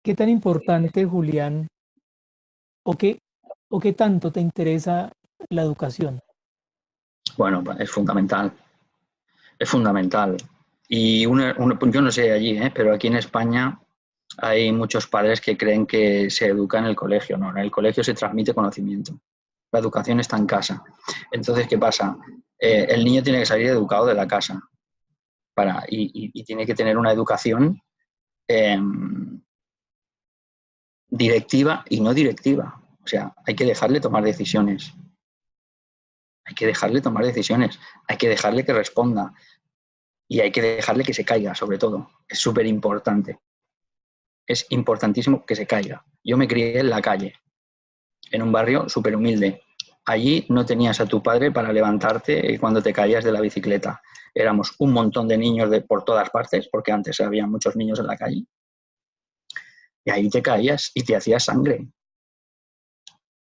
¿Qué tan importante, Julián, o qué, o qué tanto te interesa la educación? Bueno, es fundamental, es fundamental. Y yo no sé allí, pero aquí en España hay muchos padres que creen que se educa en el colegio. No, en el colegio se transmite conocimiento. La educación está en casa. Entonces, ¿qué pasa? El niño tiene que salir educado de la casa y tiene que tener una educación eh, directiva y no directiva. O sea, hay que dejarle tomar decisiones. Hay que dejarle tomar decisiones. Hay que dejarle que responda. Y hay que dejarle que se caiga, sobre todo. Es súper importante. Es importantísimo que se caiga. Yo me crié en la calle, en un barrio súper humilde. Allí no tenías a tu padre para levantarte cuando te caías de la bicicleta. Éramos un montón de niños por todas partes, porque antes había muchos niños en la calle. Y ahí te caías y te hacías sangre.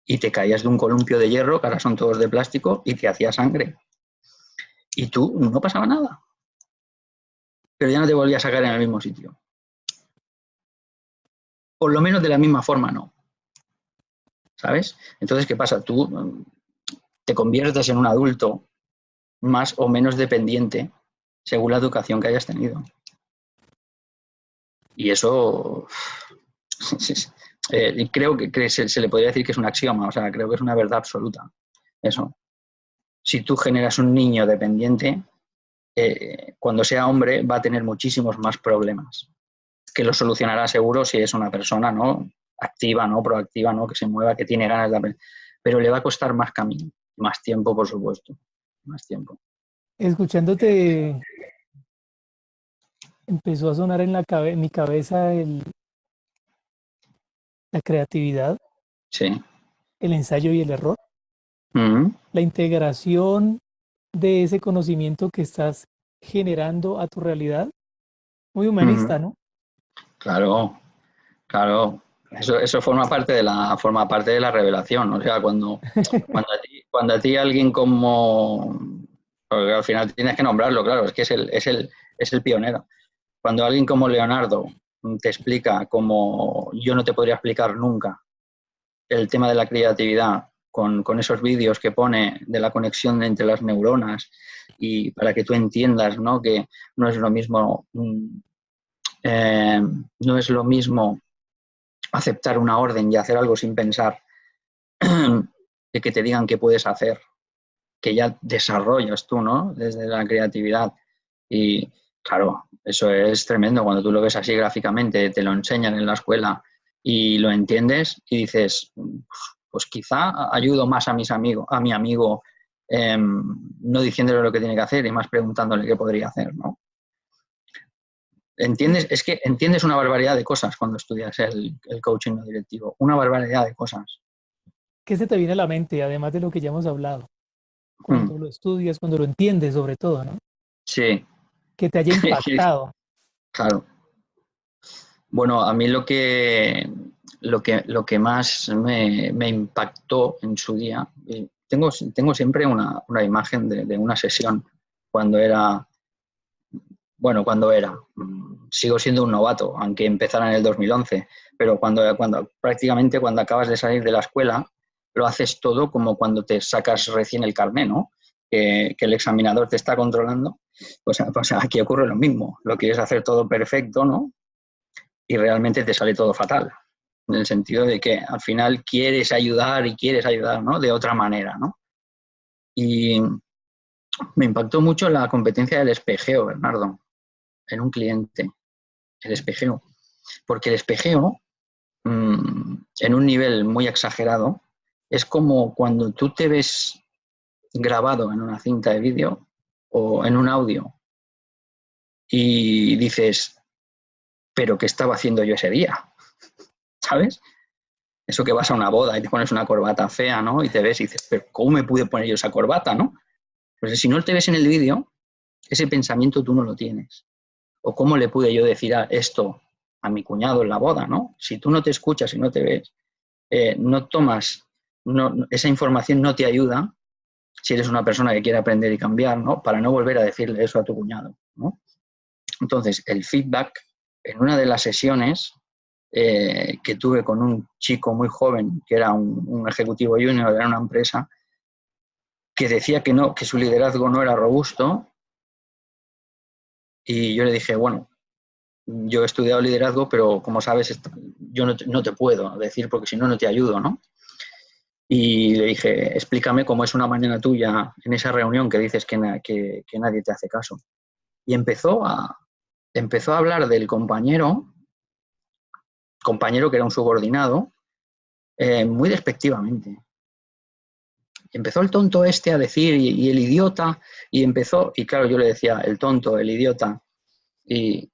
Y te caías de un columpio de hierro, que ahora son todos de plástico, y te hacía sangre. Y tú no pasaba nada. Pero ya no te volvías a caer en el mismo sitio. Por lo menos de la misma forma, no. ¿Sabes? Entonces, ¿qué pasa? Tú te conviertes en un adulto más o menos dependiente según la educación que hayas tenido. Y eso creo que se le podría decir que es un axioma, o sea, creo que es una verdad absoluta. Eso. Si tú generas un niño dependiente, cuando sea hombre va a tener muchísimos más problemas, que lo solucionará seguro si es una persona, ¿no?, activa, ¿no?, proactiva, ¿no?, que se mueva, que tiene ganas de aprender. Pero le va a costar más camino, más tiempo, por supuesto, más tiempo. Escuchándote, empezó a sonar en mi cabeza la creatividad, Sí. el ensayo y el error, Mm-hmm. la integración de ese conocimiento que estás generando a tu realidad. Muy Mm-hmm. humanista, ¿no? Claro, claro. Eso forma parte de la revelación. O sea, cuando a ti alguien como... Porque al final tienes que nombrarlo, claro, es que es el pionero. Cuando alguien como Leonardo te explica como yo no te podría explicar nunca el tema de la creatividad con esos vídeos que pone de la conexión entre las neuronas y para que tú entiendas, ¿no?, que no es lo mismo, no es lo mismo aceptar una orden y hacer algo sin pensar de que te digan qué puedes hacer, que ya desarrollas tú, ¿no?, desde la creatividad. Y claro, eso es tremendo cuando tú lo ves así gráficamente, te lo enseñan en la escuela y lo entiendes y dices, pues quizá ayudo más a mi amigo, no diciéndole lo que tiene que hacer y más preguntándole qué podría hacer, ¿no? ¿Entiendes? Es que entiendes una barbaridad de cosas cuando estudias el coaching no directivo, una barbaridad de cosas. ¿Qué se te viene a la mente, además de lo que ya hemos hablado? Mm, Cuando lo estudias, cuando lo entiendes, sobre todo, ¿no? sí, Que te haya impactado. claro. Bueno, a mí lo que más me impactó en su día, tengo siempre una imagen de una sesión cuando era, sigo siendo un novato, aunque empezara en el 2011, pero prácticamente cuando acabas de salir de la escuela, lo haces todo como cuando te sacas recién el carné, ¿no? Que el examinador te está controlando, pues aquí ocurre lo mismo, lo quieres hacer todo perfecto, ¿no?, y realmente te sale todo fatal, en el sentido de que al final quieres ayudar, ¿no?, de otra manera, ¿no? Y me impactó mucho la competencia del espejeo, Bernardo, en un cliente, el espejeo. Porque el espejeo, en un nivel muy exagerado, es como cuando tú te ves grabado en una cinta de vídeo o en un audio y dices, ¿pero qué estaba haciendo yo ese día? ¿Sabes? Eso que vas a una boda y te pones una corbata fea, ¿no? Y te ves y dices, ¿pero cómo me pude poner yo esa corbata, no? Pues si no te ves en el vídeo, ese pensamiento tú no lo tienes. O cómo le pude yo decir esto a mi cuñado en la boda, ¿no? Si tú no te escuchas y no te ves, no tomas, esa información no te ayuda si eres una persona que quiere aprender y cambiar, ¿no?, para no volver a decirle eso a tu cuñado, ¿no? Entonces, el feedback en una de las sesiones que tuve con un chico muy joven, que era un ejecutivo junior de una empresa, que decía que no, que su liderazgo no era robusto, y yo le dije, bueno, yo he estudiado liderazgo, pero como sabes, yo no te puedo decir porque si no, no te ayudo, ¿no? Y le dije, explícame cómo es una mañana tuya en esa reunión que dices que nadie te hace caso. Y empezó a hablar del compañero que era un subordinado, muy despectivamente. Empezó el tonto este a decir, y el idiota, y claro, yo le decía, el tonto, el idiota, y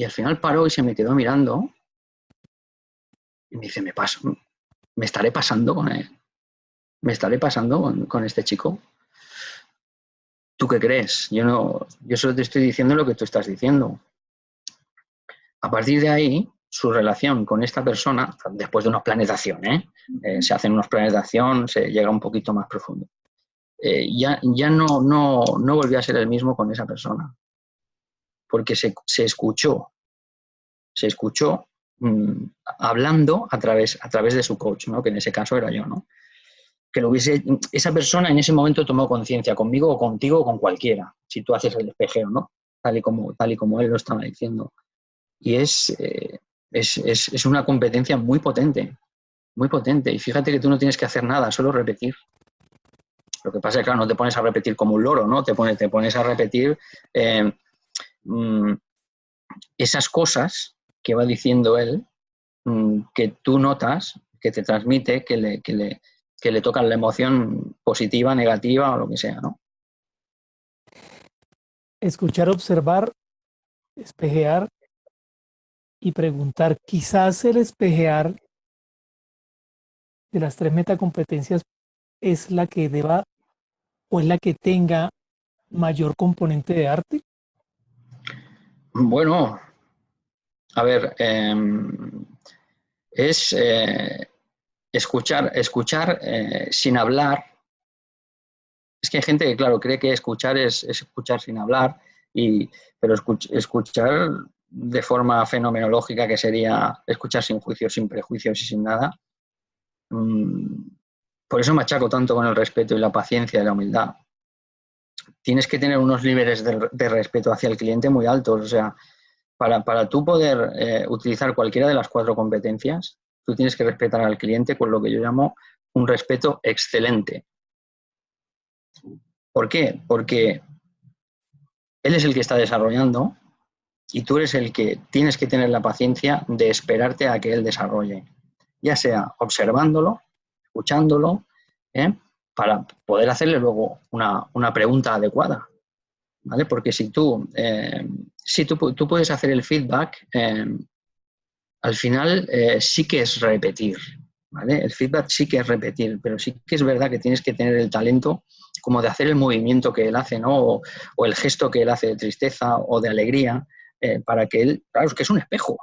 al final paró y se me quedó mirando, y me dice, me estaré pasando con él, me estaré pasando con este chico. ¿Tú qué crees? Yo solo te estoy diciendo lo que tú estás diciendo. A partir de ahí, su relación con esta persona, después de unos planes de acción, se hacen unos planes de acción, se llega un poquito más profundo. Ya no volvió a ser el mismo con esa persona, porque se escuchó hablando a través de su coach, ¿no? Que en ese caso era yo, ¿no? Que esa persona en ese momento tomó conciencia, conmigo o contigo o con cualquiera, si tú haces el espejeo, ¿no? Tal y como él lo estaba diciendo. Y es una competencia muy potente, muy potente. Y fíjate que tú no tienes que hacer nada, solo repetir. Lo que pasa es que, claro, no te pones a repetir como un loro, ¿no? Te pones a repetir esas cosas que va diciendo él, que tú notas, que te transmite, que le tocan la emoción positiva, negativa o lo que sea, ¿no? Escuchar, observar, espejear y preguntar. Quizás el espejear de las 3 metacompetencias es la que deba o es la que tenga mayor componente de arte. Bueno, a ver, es escuchar sin hablar. Es que hay gente que, claro, cree que escuchar es escuchar sin hablar, pero escuchar de forma fenomenológica, que sería escuchar sin juicios, sin prejuicios y sin nada. Por eso machaco tanto con el respeto y la paciencia y la humildad. Tienes que tener unos niveles de respeto hacia el cliente muy altos. O sea, para tú poder utilizar cualquiera de las 4 competencias, tú tienes que respetar al cliente con lo que yo llamo un respeto excelente. ¿Por qué? Porque él es el que está desarrollando y tú eres el que tienes que tener la paciencia de esperarte a que él desarrolle, ya sea observándolo, escuchándolo, para poder hacerle luego una pregunta adecuada, ¿vale? Porque si tú puedes hacer el feedback, al final sí que es repetir, ¿vale? El feedback sí que es repetir, pero sí que es verdad que tienes que tener el talento como de hacer el movimiento que él hace, ¿no? O el gesto que él hace de tristeza o de alegría, para que él, claro, es que es un espejo,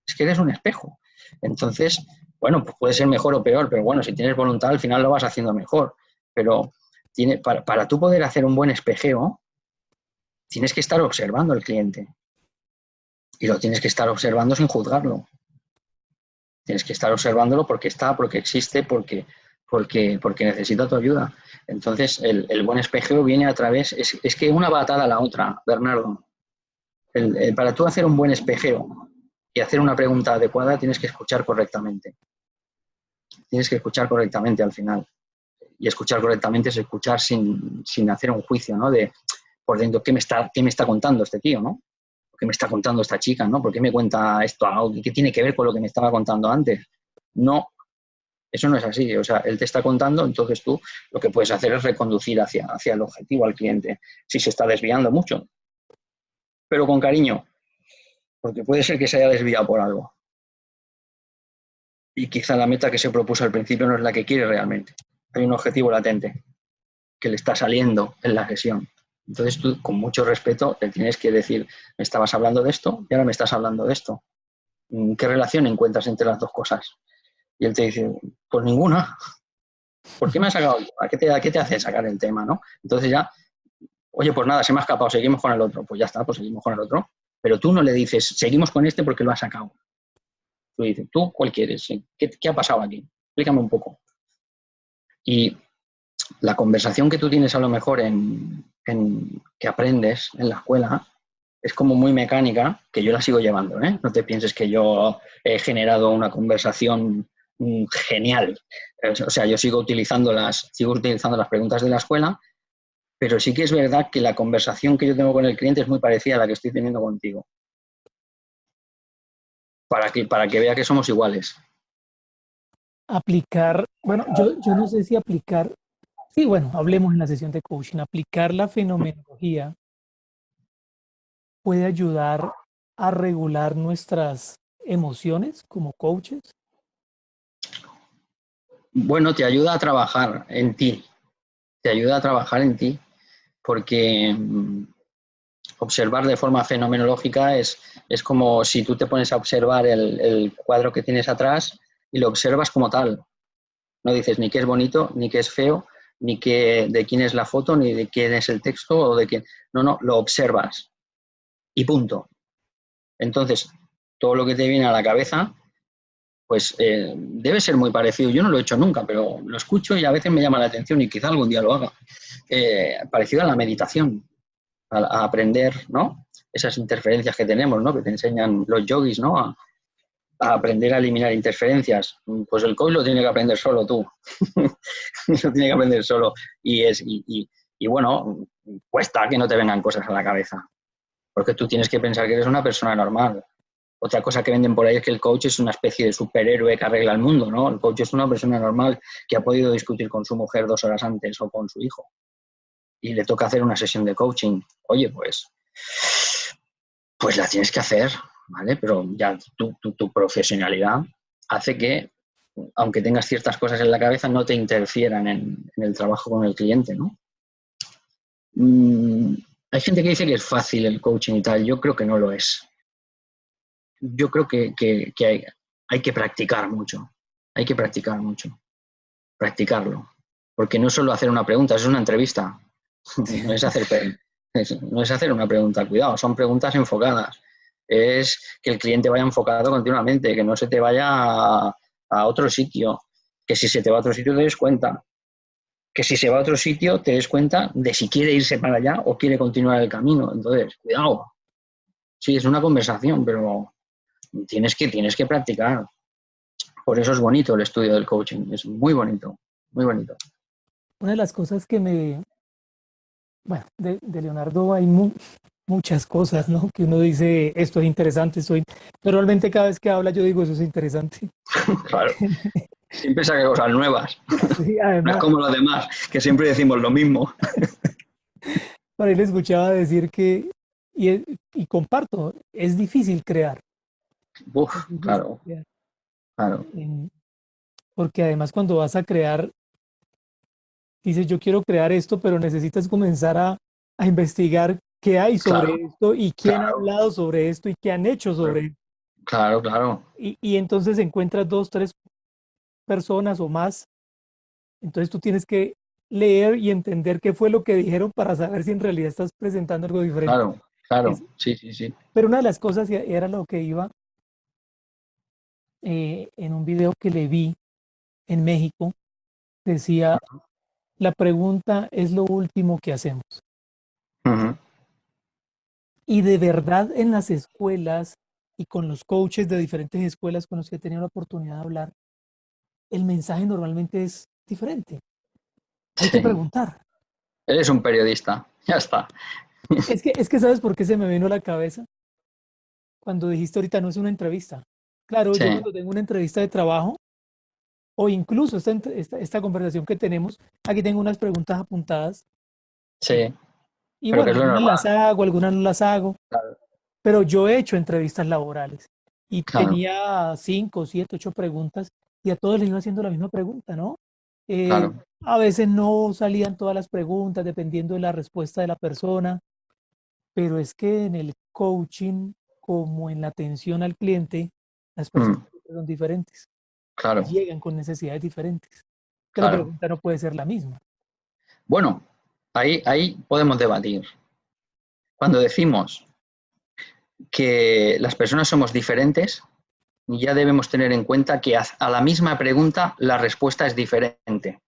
es que eres un espejo. Entonces, bueno, pues puede ser mejor o peor, pero bueno, si tienes voluntad al final lo vas haciendo mejor, pero para tú poder hacer un buen espejeo, tienes que estar observando al cliente y lo tienes que estar observando sin juzgarlo. Tienes que estar observándolo porque existe, porque necesita tu ayuda. Entonces, el buen espejeo viene a través, es que una va atada a la otra, Bernardo. Para tú hacer un buen espejeo y hacer una pregunta adecuada, tienes que escuchar correctamente. Tienes que escuchar correctamente al final. Y escuchar correctamente es escuchar sin hacer un juicio, ¿no? De por dentro, ¿qué me está contando este tío, ¿no? ¿Qué me está contando esta chica, ¿no? ¿Por qué me cuenta esto? ¿Qué tiene que ver con lo que me estaba contando antes? No, eso no es así. O sea, él te está contando, entonces tú lo que puedes hacer es reconducir hacia el objetivo, al cliente, si se está desviando mucho. Pero con cariño, porque puede ser que se haya desviado por algo. Y quizá la meta que se propuso al principio no es la que quiere realmente. Hay un objetivo latente que le está saliendo en la sesión. Entonces tú, con mucho respeto, le tienes que decir, me estabas hablando de esto y ahora me estás hablando de esto. ¿Qué relación encuentras entre las dos cosas? Y él te dice, pues ninguna. ¿Por qué me has sacado? ¿A qué te hace sacar el tema, no? Entonces ya, oye, pues nada, se me ha escapado, seguimos con el otro. Pues ya está, pues seguimos con el otro. Pero tú no le dices, seguimos con este porque lo has sacado. Tú dices, ¿tú cuál quieres? ¿Qué ha pasado aquí? Explícame un poco. Y la conversación que tú tienes a lo mejor que aprendes en la escuela es como muy mecánica, que yo la sigo llevando, ¿eh? No te pienses que yo he generado una conversación genial. O sea, yo sigo utilizando las preguntas de la escuela, pero sí que es verdad que la conversación que yo tengo con el cliente es muy parecida a la que estoy teniendo contigo. Para que vea que somos iguales. Aplicar, bueno, yo no sé si aplicar, sí, bueno, hablemos en la sesión de coaching, aplicar la fenomenología puede ayudar a regular nuestras emociones como coaches. Bueno, te ayuda a trabajar en ti, te ayuda a trabajar en ti, porque observar de forma fenomenológica es como si tú te pones a observar el cuadro que tienes atrás y lo observas como tal. No dices ni qué es bonito, ni qué es feo, ni de quién es la foto, ni de quién es el texto, o de quién. No, lo observas y punto. Entonces, todo lo que te viene a la cabeza, pues debe ser muy parecido. Yo no lo he hecho nunca, pero lo escucho y a veces me llama la atención y quizá algún día lo haga. Parecido a la meditación, a aprender, ¿no? Esas interferencias que tenemos, ¿no? Que te enseñan los yogis, ¿no? A aprender a eliminar interferencias. Pues el coach lo tiene que aprender solo tú. Lo tiene que aprender solo. Y bueno, cuesta que no te vengan cosas a la cabeza. Porque tú tienes que pensar que eres una persona normal. Otra cosa que venden por ahí es que el coach es una especie de superhéroe que arregla el mundo, ¿no? El coach es una persona normal que ha podido discutir con su mujer 2 horas antes o con su hijo. Y le toca hacer una sesión de coaching. Oye, pues la tienes que hacer, ¿vale? Pero ya tu profesionalidad hace que, aunque tengas ciertas cosas en la cabeza, no te interfieran en el trabajo con el cliente, ¿no? Hay gente que dice que es fácil el coaching y tal. Yo creo que no lo es. Yo creo que hay que practicar mucho. Hay que practicar mucho. Practicarlo. Porque no es solo hacer una pregunta, es una entrevista. No es hacer una pregunta, cuidado, son preguntas enfocadas. Es que el cliente vaya enfocado continuamente, que no se te vaya a otro sitio, que si se te va a otro sitio te des cuenta, que si se va a otro sitio te des cuenta de si quiere irse para allá o quiere continuar el camino. Entonces, cuidado. Sí, es una conversación, pero tienes que practicar. Por eso es bonito el estudio del coaching, es muy bonito, muy bonito. Una de las cosas bueno, de Leonardo hay muchas cosas, ¿no? Que uno dice, esto es interesante, pero realmente cada vez que habla yo digo, eso es interesante. Claro, siempre saca cosas nuevas. Sí, No es además, como los demás, que siempre decimos lo mismo. por ahí le escuchaba decir y comparto, es difícil crear, es Uf, difícil claro, crear. claro, em, Porque además cuando vas a crear, dices, yo quiero crear esto, pero necesitas comenzar a investigar qué hay claro, sobre esto y quién ha claro, hablado sobre esto y qué han hecho sobre esto. claro, claro, Y entonces encuentras dos, tres personas o más. Entonces tú tienes que leer y entender qué fue lo que dijeron para saber si en realidad estás presentando algo diferente. claro, claro, Es- sí, sí, sí. pero una de las cosas, y era lo que iba en un video que le vi en México, decía, la pregunta es lo último que hacemos. Ujú. Y de verdad en las escuelas y con los coaches de diferentes escuelas con los que he tenido la oportunidad de hablar, el mensaje normalmente es diferente. Hay que Sí, preguntar. eres un periodista, ya está. Es que ¿sabes por qué se me vino a la cabeza? Cuando dijiste ahorita no es una entrevista. Claro, Sí, yo cuando tengo una entrevista de trabajo o incluso esta conversación que tenemos, aquí tengo unas preguntas apuntadas sí, y pero que bueno, es lo algunas las normal. hago, algunas no las hago, Claro, pero yo he hecho entrevistas laborales y claro, tenía 5, 7, 8 preguntas y a todos les iba haciendo la misma pregunta, ¿no? Eh, claro. a veces no salían todas las preguntas dependiendo de la respuesta de la persona, pero es que en el coaching, como en la atención al cliente, las personas Mm, son diferentes y claro, llegan con necesidades diferentes, que la claro. pregunta no puede ser la misma. Bueno, ahí podemos debatir. Cuando decimos que las personas somos diferentes, ya debemos tener en cuenta que a la misma pregunta la respuesta es diferente,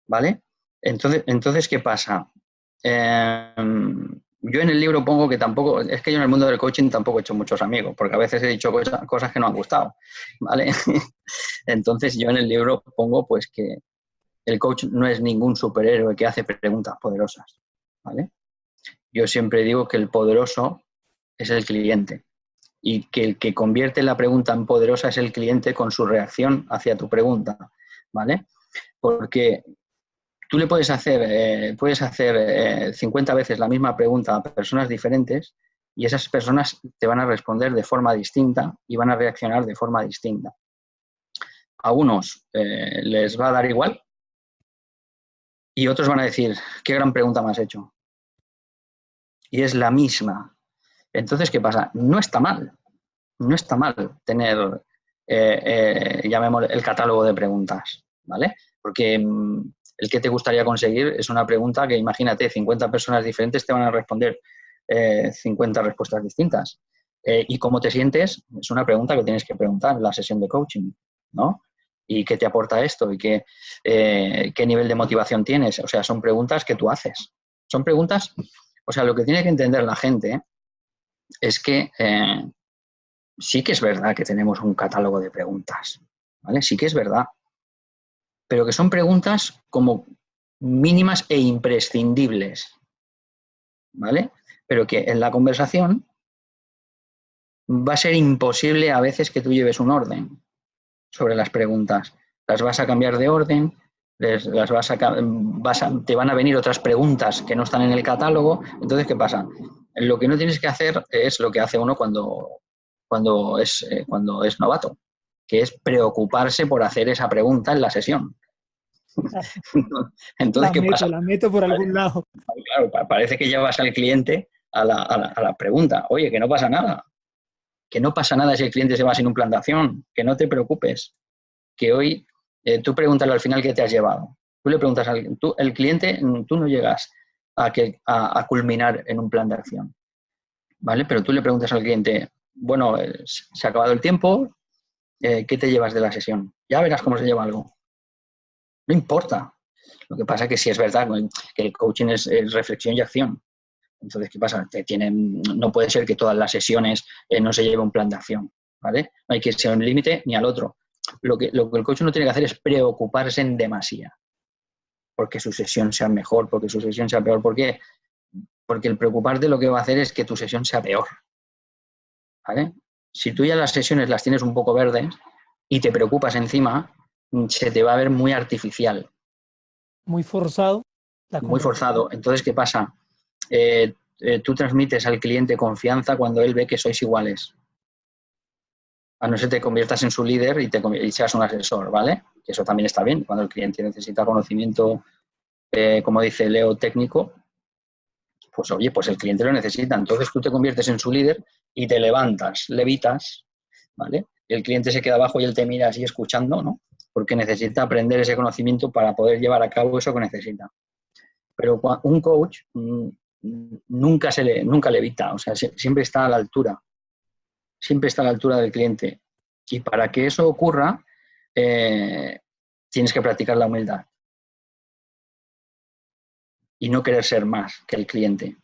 ¿vale? Entonces ¿qué pasa? Yo en el libro pongo que tampoco, es que yo en el mundo del coaching tampoco he hecho muchos amigos, porque a veces he dicho cosas que no han gustado, ¿vale? Entonces yo en el libro pongo pues que el coach no es ningún superhéroe que hace preguntas poderosas, ¿vale? Yo siempre digo que el poderoso es el cliente y que el que convierte la pregunta en poderosa es el cliente con su reacción hacia tu pregunta, ¿vale? Porque tú le puedes hacer 50 veces la misma pregunta a personas diferentes y esas personas te van a responder de forma distinta y van a reaccionar de forma distinta. A unos les va a dar igual y otros van a decir, qué gran pregunta me has hecho. Y es la misma. Entonces, ¿qué pasa? No está mal tener, llamémosle, el catálogo de preguntas, ¿vale? Porque el que te gustaría conseguir es una pregunta que, imagínate, 50 personas diferentes te van a responder 50 respuestas distintas. ¿Y cómo te sientes? Es una pregunta que tienes que preguntar en la sesión de coaching, ¿no? ¿Y qué te aporta esto? ¿Y qué nivel de motivación tienes? O sea, son preguntas que tú haces. Son preguntas, o sea, lo que tiene que entender la gente es que sí que es verdad que tenemos un catálogo de preguntas, ¿vale? Sí que es verdad. Pero que son preguntas como mínimas e imprescindibles, ¿vale? Pero que en la conversación va a ser imposible a veces que tú lleves un orden sobre las preguntas. Las vas a cambiar de orden, te van a venir otras preguntas que no están en el catálogo. Entonces, ¿qué pasa? Lo que no tienes que hacer es lo que hace uno cuando es novato, que es preocuparse por hacer esa pregunta en la sesión. Entonces, ¿qué pasa? La meto por algún lado. Claro, parece que llevas al cliente a la pregunta. Oye, que no pasa nada. Que no pasa nada si el cliente se va sin un plan de acción. Que no te preocupes. Que hoy tú pregúntale al final qué te has llevado. Tú le preguntas el cliente, tú no llegas a culminar en un plan de acción, ¿vale? Pero tú le preguntas al cliente, bueno, se ha acabado el tiempo, ¿qué te llevas de la sesión? Ya verás cómo se lleva algo. No importa. Lo que pasa es que sí es verdad que el coaching es reflexión y acción. Entonces, ¿qué pasa? No puede ser que todas las sesiones no se lleve un plan de acción, ¿vale? No hay que ser un límite ni al otro. Lo que el coach no tiene que hacer es preocuparse en demasía porque su sesión sea mejor, porque su sesión sea peor. ¿Por qué? Porque el preocuparte lo que va a hacer es que tu sesión sea peor, ¿vale? Si tú ya las sesiones las tienes un poco verdes y te preocupas encima, se te va a ver muy artificial. Muy forzado. Muy forzado. Entonces, ¿qué pasa? Tú transmites al cliente confianza cuando él ve que sois iguales. A no ser que te conviertas en su líder y seas un asesor, ¿vale? Que eso también está bien. Cuando el cliente necesita conocimiento, como dice Leo, técnico, pues oye, pues el cliente lo necesita. Entonces tú te conviertes en su líder y te levantas, levitas, ¿vale? Y el cliente se queda abajo y él te mira así escuchando, ¿no? Porque necesita aprender ese conocimiento para poder llevar a cabo eso que necesita. Pero un coach nunca levita, o sea, siempre está a la altura. Siempre está a la altura del cliente. Y para que eso ocurra, tienes que practicar la humildad. Y no querer ser más que el cliente.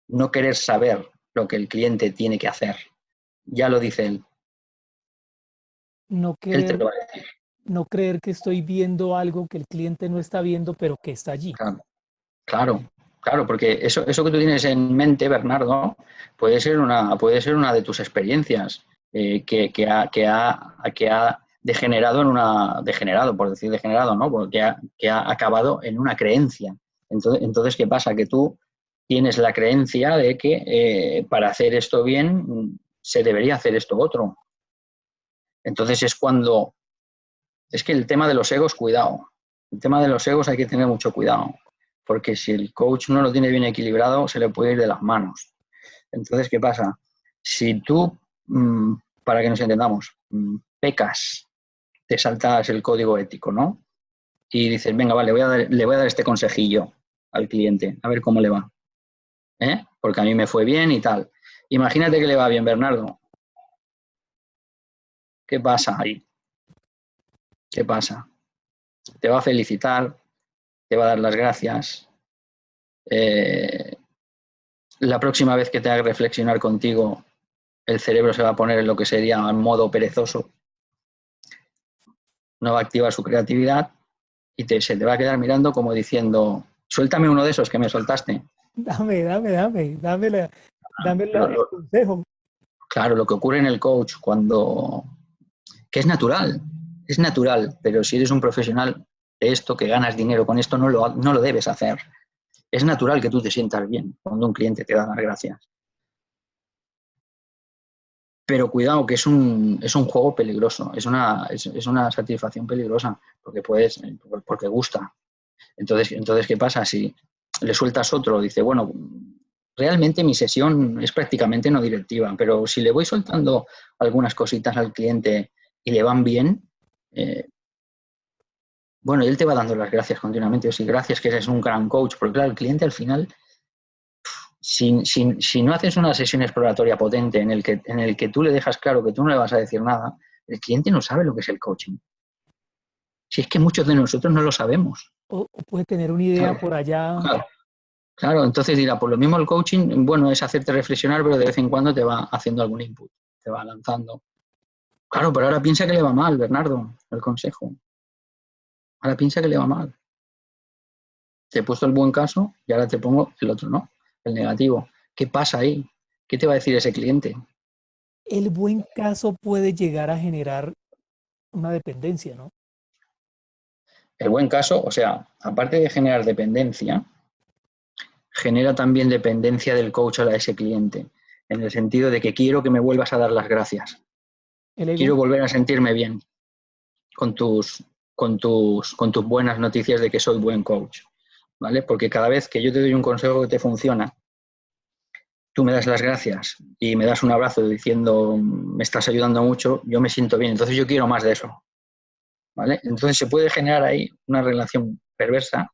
No querer saber lo que el cliente tiene que hacer. Ya lo dice él. No Él te querer, lo va a decir. no creer que estoy viendo algo que el cliente no está viendo, pero que está allí. Claro, porque eso que tú tienes en mente, Bernardo, puede ser una de tus experiencias que ha degenerado, por decir degenerado, ¿no? Porque que ha acabado en una creencia. Entonces, ¿qué pasa? Que tú tienes la creencia de que para hacer esto bien se debería hacer esto otro. Entonces es que el tema de los egos, cuidado. El tema de los egos hay que tener mucho cuidado, porque si el coach no lo tiene bien equilibrado, se le puede ir de las manos. Entonces, ¿qué pasa? Si tú, para que nos entendamos, pecas, te saltas el código ético, ¿no? Y dices, venga, vale, le voy a dar este consejillo al cliente, a ver cómo le va. Porque a mí me fue bien y tal. Imagínate que le va bien, Bernardo. ¿Qué pasa ahí? ¿Qué pasa? Te va a felicitar, te va a dar las gracias. La próxima vez que te haga reflexionar contigo, el cerebro se va a poner en lo que sería en modo perezoso. No va a activar su creatividad y se te va a quedar mirando como diciendo, suéltame uno de esos que me soltaste. Dame el consejo. Claro, lo que ocurre en el coach que es natural, pero si eres un profesional de esto, que ganas dinero con esto, no lo debes hacer. Es natural que tú te sientas bien cuando un cliente te da las gracias. Pero cuidado, que es un juego peligroso, es una satisfacción peligrosa, porque gusta. Entonces, ¿qué pasa? Si le sueltas otro, dice, bueno, realmente mi sesión es prácticamente no directiva, pero si le voy soltando algunas cositas al cliente y le van bien, bueno, y él te va dando las gracias continuamente. O sí, gracias que eres un gran coach, porque claro, el cliente al final, si no haces una sesión exploratoria potente en el que tú le dejas claro que tú no le vas a decir nada, el cliente no sabe lo que es el coaching. Si es que muchos de nosotros no lo sabemos. O puede tener una idea Claro, por allá. claro. Claro, entonces dirá, por lo mismo el coaching, bueno, es hacerte reflexionar, pero de vez en cuando te va haciendo algún input, te va lanzando. Claro, pero ahora piensa que le va mal, Bernardo, el consejo. Ahora piensa que le va mal. Te he puesto el buen caso y ahora te pongo el otro, ¿no? El negativo. ¿Qué pasa ahí? ¿Qué te va a decir ese cliente? El buen caso puede llegar a generar una dependencia, ¿no? El buen caso, o sea, aparte de generar dependencia, genera también dependencia del coach a ese cliente, en el sentido de que quiero que me vuelvas a dar las gracias. El ego. Quiero volver a sentirme bien con tus buenas noticias de que soy buen coach, ¿vale? Porque cada vez que yo te doy un consejo que te funciona, tú me das las gracias y me das un abrazo diciendo me estás ayudando mucho, yo me siento bien, entonces yo quiero más de eso, ¿vale? Entonces se puede generar ahí una relación perversa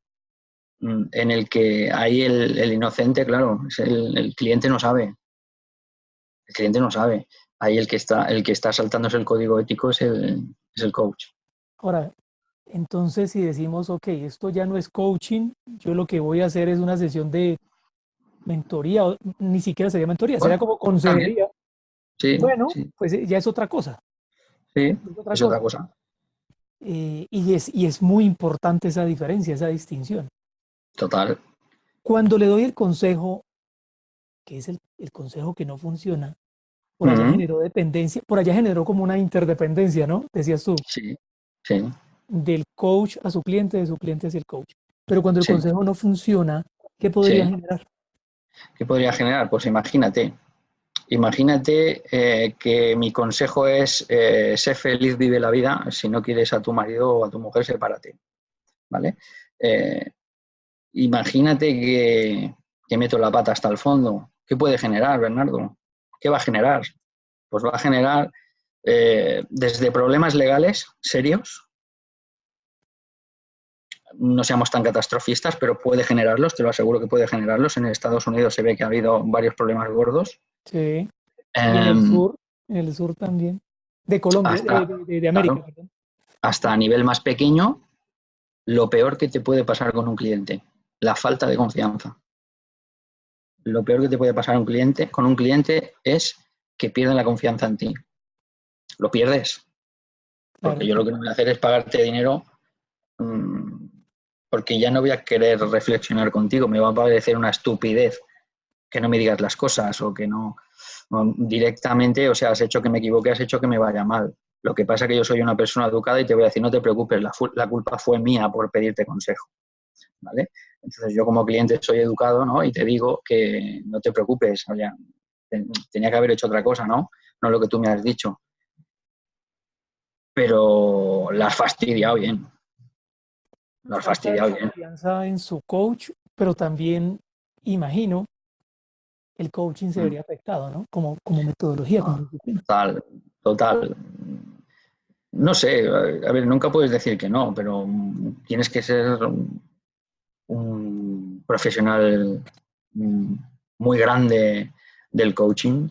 en el que ahí el inocente, claro, el cliente no sabe, el cliente no sabe. Ahí el que está saltándose el código ético es el coach. Ahora, entonces si decimos, ok, esto ya no es coaching, yo lo que voy a hacer es una sesión de mentoría, o ni siquiera sería mentoría, sería Bueno, como también, consejería. sí, Bueno, sí, pues ya es otra cosa, sí, es otra es otra cosa. cosa. Y es muy importante esa diferencia, esa distinción. Total. Cuando le doy el consejo, que es el consejo que no funciona, por allá Mm, generó dependencia, por allá generó como una interdependencia, ¿no? Decías tú, sí, sí, del coach a su cliente, de su cliente hacia el coach. Pero cuando el sí, consejo no funciona, ¿qué podría sí. generar? ¿Qué podría generar? Pues imagínate que mi consejo es sé feliz, vive la vida. Si no quieres a tu marido o a tu mujer, sepárate, ¿vale? Eh, imagínate que meto la pata hasta el fondo. ¿Qué puede generar, Bernardo? ¿Qué va a generar? Pues va a generar desde problemas legales serios, no seamos tan catastrofistas, pero puede generarlos, te lo aseguro que puede generarlos. En Estados Unidos se ve que ha habido varios problemas gordos. Sí. Y Eh, en el sur también, de Colombia, hasta, de América, claro, perdón. hasta a nivel más pequeño, lo peor que te puede pasar con un cliente, la falta de confianza. Lo peor que te puede pasar con un cliente es que pierda la confianza en ti. Lo pierdes, porque Claro. yo lo que no voy a hacer es pagarte dinero porque ya no voy a querer reflexionar contigo, me va a parecer una estupidez que no me digas las cosas o que no directamente, o sea, has hecho que me equivoque, has hecho que me vaya mal. Lo que pasa es que yo soy una persona educada y te voy a decir, no te preocupes, la culpa fue mía por pedirte consejo, ¿vale? Entonces yo como cliente soy educado, ¿no? Y te digo que no te preocupes, o sea, tenía que haber hecho otra cosa, ¿no? No lo que tú me has dicho. Pero la has fastidiado bien, la has Falta de fastidiado bien. confianza en su coach, pero también imagino el coaching se Mm. vería afectado, ¿no? Como metodología, como No, disciplina. total, total. No sé, a ver, nunca puedes decir que no, pero tienes que ser un profesional mm, muy grande del coaching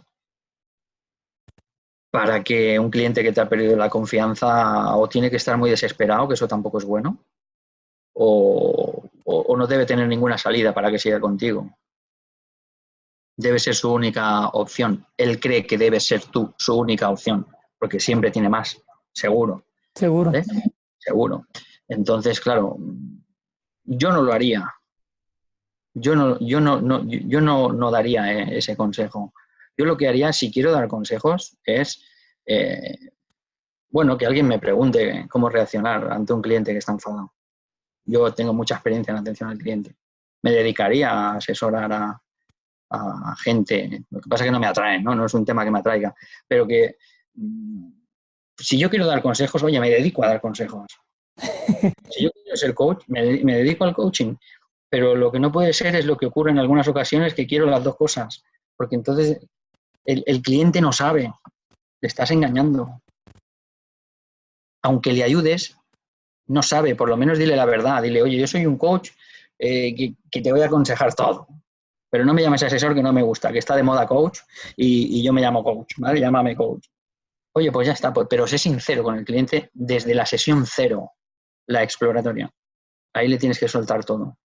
para que un cliente que te ha perdido la confianza o tiene que estar muy desesperado, que eso tampoco es bueno, o no debe tener ninguna salida para que siga contigo. Debe ser su única opción. Él cree que debe ser tú su única opción, porque siempre tiene más, seguro. Seguro. ¿Vale? Seguro. Entonces, claro, yo no lo haría. Yo no daría ese consejo. Yo lo que haría, si quiero dar consejos, es, bueno, que alguien me pregunte cómo reaccionar ante un cliente que está enfadado. Yo tengo mucha experiencia en atención al cliente. Me dedicaría a asesorar a gente. Lo que pasa es que no me atraen, ¿no? No es un tema que me atraiga. Pero que si yo quiero dar consejos, oye, me dedico a dar consejos. Si yo quiero ser coach, me dedico al coaching. Pero lo que no puede ser es lo que ocurre en algunas ocasiones, que quiero las dos cosas. Porque entonces el cliente no sabe, le estás engañando. Aunque le ayudes, no sabe, por lo menos dile la verdad. Dile, oye, yo soy un coach que te voy a aconsejar todo. Pero no me llames asesor, que no me gusta, que está de moda coach y yo me llamo coach, ¿vale? Llámame coach. Oye, pues ya está, pero sé sincero con el cliente desde la sesión cero, la exploratoria. Ahí le tienes que soltar todo.